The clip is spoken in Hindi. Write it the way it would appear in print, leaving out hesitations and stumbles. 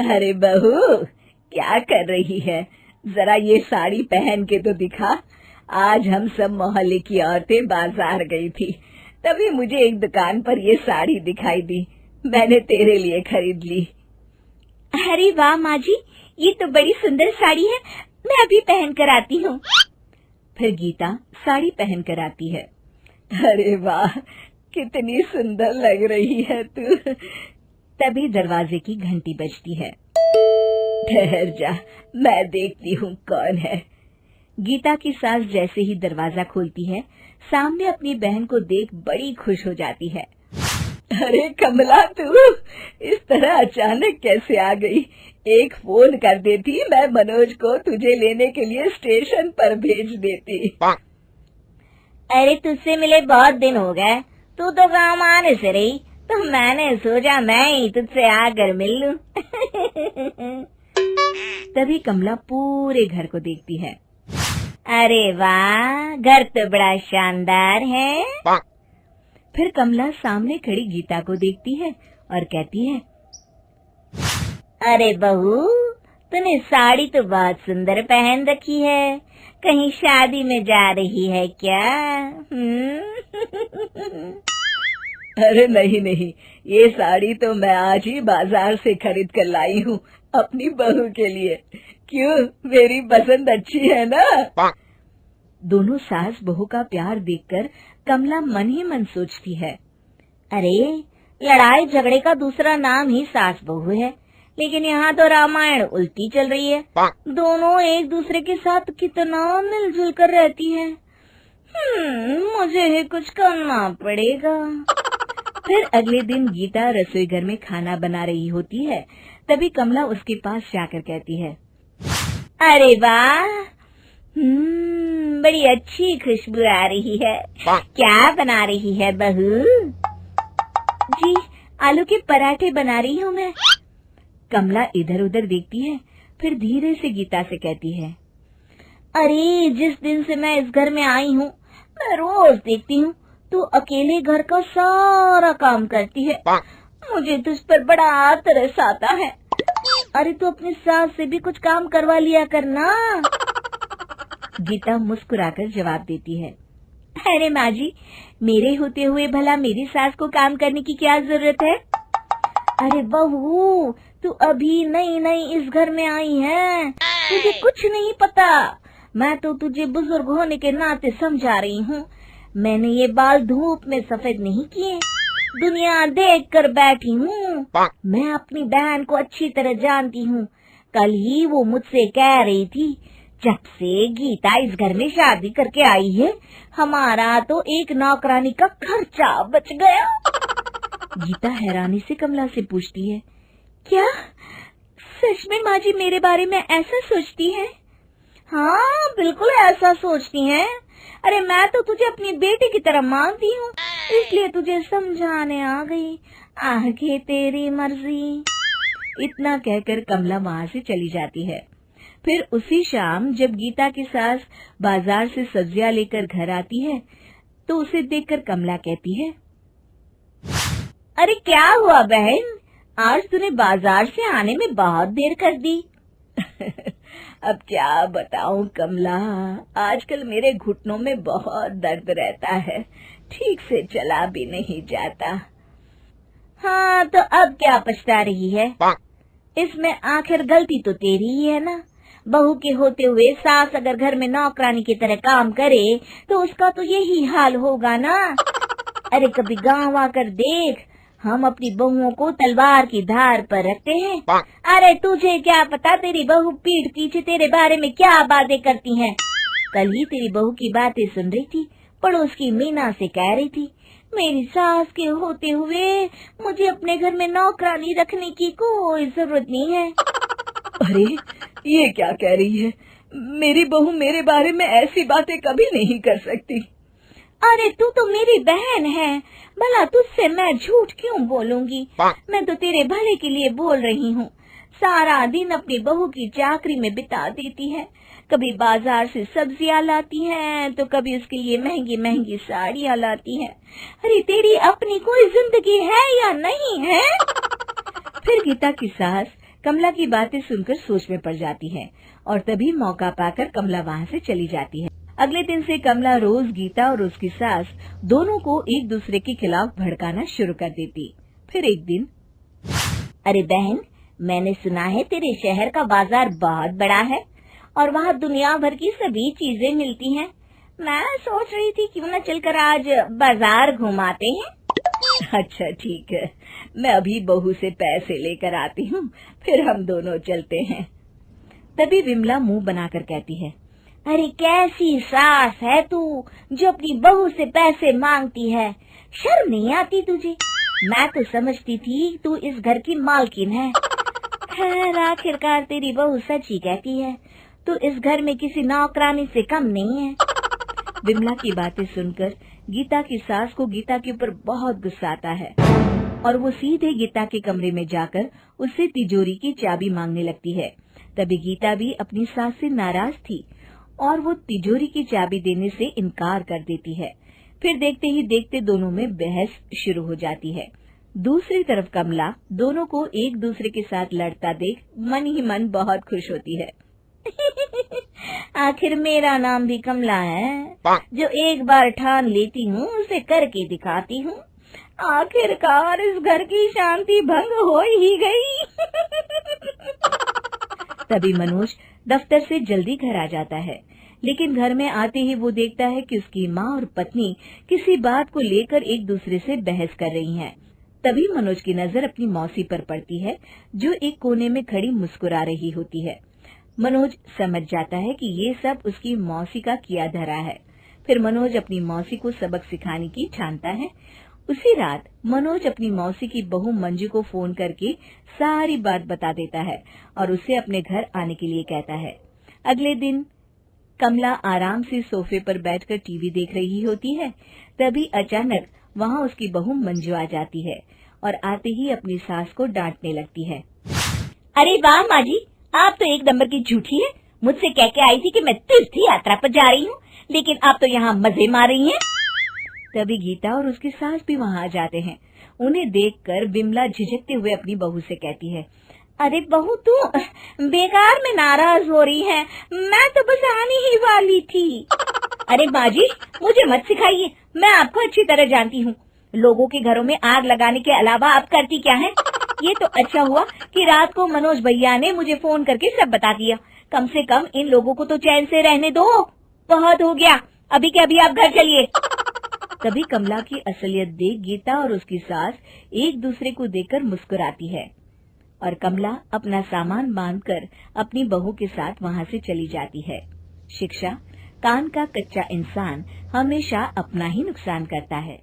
अरे बहू, क्या कर रही है? जरा ये साड़ी पहन के तो दिखा। आज हम सब मोहल्ले की औरतें बाजार गई थी, तभी मुझे एक दुकान पर ये साड़ी दिखाई दी। मैंने तेरे लिए खरीद ली। अरे वाह माँ जी, ये तो बड़ी सुंदर साड़ी है, मैं अभी पहन कर आती हूँ। फिर गीता साड़ी पहन कर आती है। अरे वाह, कितनी सुंदर लग रही है तू। तभी दरवाजे की घंटी बजती है। ठहर जा, मैं देखती हूँ कौन है। गीता की सास जैसे ही दरवाजा खोलती है, सामने अपनी बहन को देख बड़ी खुश हो जाती है। अरे कमला, तू इस तरह अचानक कैसे आ गई? एक फोन कर देती, मैं मनोज को तुझे लेने के लिए स्टेशन पर भेज देती। अरे तुझसे मिले बहुत दिन हो गए, तू तो गाँव आने से रही, तो मैंने सोचा मैं ही तुझसे आकर मिल लूं। तभी कमला पूरे घर को देखती है। अरे वाह, घर तो बड़ा शानदार है। फिर कमला सामने खड़ी गीता को देखती है और कहती है, अरे बहू, तूने साड़ी तो बहुत सुंदर पहन रखी है, कहीं शादी में जा रही है क्या? अरे नहीं नहीं, ये साड़ी तो मैं आज ही बाजार से खरीद कर लाई हूँ अपनी बहू के लिए। क्यों, मेरी पसंद अच्छी है ना? दोनों सास बहू का प्यार देखकर कमला मन ही मन सोचती है, अरे लड़ाई झगड़े का दूसरा नाम ही सास बहू है, लेकिन यहाँ तो रामायण उल्टी चल रही है। दोनों एक दूसरे के साथ कितना मिलजुल कर रहती है। मुझे ही कुछ करना पड़ेगा। फिर अगले दिन गीता रसोई घर में खाना बना रही होती है। तभी कमला उसके पास जाकर कहती है, अरे वाह, बड़ी अच्छी खुशबू आ रही है। क्या बना रही है बहू? जी, आलू के पराठे बना रही हूँ मैं। कमला इधर उधर देखती है, फिर धीरे से गीता से कहती है, अरे जिस दिन से मैं इस घर में आई हूँ, मैं रोज देखती हूँ तू अकेले घर का सारा काम करती है। मुझे तुझ पर बड़ा तरस आता है। अरे तू अपनी सास से भी कुछ काम करवा लिया करना। गीता मुस्कुराकर जवाब देती है, अरे माँ जी, मेरे होते हुए भला मेरी सास को काम करने की क्या जरूरत है? अरे बहू, तू अभी नई नई इस घर में आई है, तुझे कुछ नहीं पता। मैं तो तुझे बुजुर्ग होने के नाते समझा रही हूँ। मैंने ये बाल धूप में सफेद नहीं किए, दुनिया देख कर बैठी हूँ। मैं अपनी बहन को अच्छी तरह जानती हूँ। कल ही वो मुझसे कह रही थी, जब से गीता इस घर में शादी करके आई है, हमारा तो एक नौकरानी का खर्चा बच गया। गीता हैरानी से कमला से पूछती है, क्या सच में माँ जी मेरे बारे में ऐसा सोचती है? हाँ, बिल्कुल ऐसा सोचती हैं। अरे मैं तो तुझे अपनी बेटी की तरह मानती हूँ, इसलिए तुझे समझाने आ गई। आगे तेरी मर्जी। इतना कहकर कमला वहाँ से चली जाती है। फिर उसी शाम जब गीता की सास बाजार से सब्जियां लेकर घर आती है, तो उसे देखकर कमला कहती है, अरे क्या हुआ बहन, आज तूने बाजार से आने में बहुत देर कर दी। अब क्या बताऊं कमला, आजकल मेरे घुटनों में बहुत दर्द रहता है, ठीक से चला भी नहीं जाता। हाँ, तो अब क्या पछता रही है? इसमें आखिर गलती तो तेरी ही है ना। बहू के होते हुए सास अगर घर में नौकरानी की तरह काम करे तो उसका तो यही हाल होगा ना। अरे कभी गाँव आकर देख, हम अपनी बहुओं को तलवार की धार पर रखते हैं। अरे तुझे क्या पता तेरी बहू पीठ पीछे तेरे बारे में क्या बातें करती हैं। कल ही तेरी बहू की बातें सुन रही थी, पड़ोस की मीना से कह रही थी, मेरी सास के होते हुए मुझे अपने घर में नौकरानी रखने की कोई जरूरत नहीं है। अरे ये क्या कह रही है? मेरी बहू मेरे बारे में ऐसी बातें कभी नहीं कर सकती। अरे तू तो मेरी बहन है, भला तुझसे मैं झूठ क्यों बोलूंगी? मैं तो तेरे भले के लिए बोल रही हूँ। सारा दिन अपनी बहू की चाकरी में बिता देती है, कभी बाजार से सब्जियां लाती है तो कभी उसके लिए महंगी महंगी साड़ियां लाती है। अरे तेरी अपनी कोई जिंदगी है या नहीं है? फिर गीता की सास कमला की बातें सुनकर सोच में पड़ जाती है और तभी मौका पाकर कमला वहाँ से चली जाती है। अगले दिन से कमला रोज गीता और उसकी सास दोनों को एक दूसरे के खिलाफ भड़काना शुरू कर देती। फिर एक दिन, अरे बहन, मैंने सुना है तेरे शहर का बाजार बहुत बड़ा है और वहाँ दुनिया भर की सभी चीजें मिलती हैं। मैं सोच रही थी क्यों न चलकर आज बाजार घुमाते हैं। अच्छा ठीक है, मैं अभी बहू से पैसे लेकर आती हूँ, फिर हम दोनों चलते हैं। तभी विमला मुंह बनाकर कहती है, अरे कैसी सास है तू जो अपनी बहू से पैसे मांगती है, शर्म नहीं आती तुझे? मैं तो समझती थी तू इस घर की मालकिन है। खैर आखिरकार तेरी बहू सच ही कहती है, तू इस घर में किसी नौकरानी से कम नहीं है। विमला की बातें सुनकर गीता की सास को गीता के ऊपर बहुत गुस्सा आता है और वो सीधे गीता के कमरे में जाकर उससे तिजोरी की चाबी मांगने लगती है। तभी गीता भी अपनी सास से नाराज थी और वो तिजोरी की चाबी देने से इनकार कर देती है। फिर देखते ही देखते दोनों में बहस शुरू हो जाती है। दूसरी तरफ कमला दोनों को एक दूसरे के साथ लड़ता देख मन ही मन बहुत खुश होती है। आखिर मेरा नाम भी कमला है, जो एक बार ठान लेती हूँ उसे करके दिखाती हूँ। आखिरकार इस घर की शांति भंग हो ही गई। तभी मनोज दफ्तर से जल्दी घर आ जाता है, लेकिन घर में आते ही वो देखता है कि उसकी माँ और पत्नी किसी बात को लेकर एक दूसरे से बहस कर रही हैं। तभी मनोज की नजर अपनी मौसी पर पड़ती है, जो एक कोने में खड़ी मुस्कुरा रही होती है। मनोज समझ जाता है कि ये सब उसकी मौसी का किया धरा है। फिर मनोज अपनी मौसी को सबक सिखाने की ठानता है। उसी रात मनोज अपनी मौसी की बहू मंजू को फोन करके सारी बात बता देता है और उसे अपने घर आने के लिए कहता है। अगले दिन कमला आराम से सोफे पर बैठकर टीवी देख रही होती है। तभी अचानक वहाँ उसकी बहू मंजू आ जाती है और आते ही अपनी सास को डांटने लगती है। अरे वाह माँ जी, आप तो एक नंबर की झूठी है। मुझसे कह के आई थी कि मैं तीर्थ यात्रा पर जा रही हूँ, लेकिन आप तो यहाँ मजे मार रही हैं। तभी गीता और उसकी सास भी वहाँ आ जाते हैं। उन्हें देखकर विमला झिझकते हुए अपनी बहू से कहती है, अरे बहू तू बेकार में नाराज हो रही है, मैं तो बस आने ही वाली थी। अरे बाजी, मुझे मत सिखाइए, मैं आपको अच्छी तरह जानती हूँ। लोगों के घरों में आग लगाने के अलावा आप करती क्या है? ये तो अच्छा हुआ कि रात को मनोज भैया ने मुझे फोन करके सब बता दिया। कम से कम इन लोगों को तो चैन से रहने दो। बहुत हो गया, अभी के अभी आप घर चलिए। तभी कमला की असलियत देख गीता और उसकी सास एक दूसरे को देखकर मुस्कुराती है और कमला अपना सामान बांधकर अपनी बहू के साथ वहाँ से चली जाती है। शिक्षा: कान का कच्चा इंसान हमेशा अपना ही नुकसान करता है।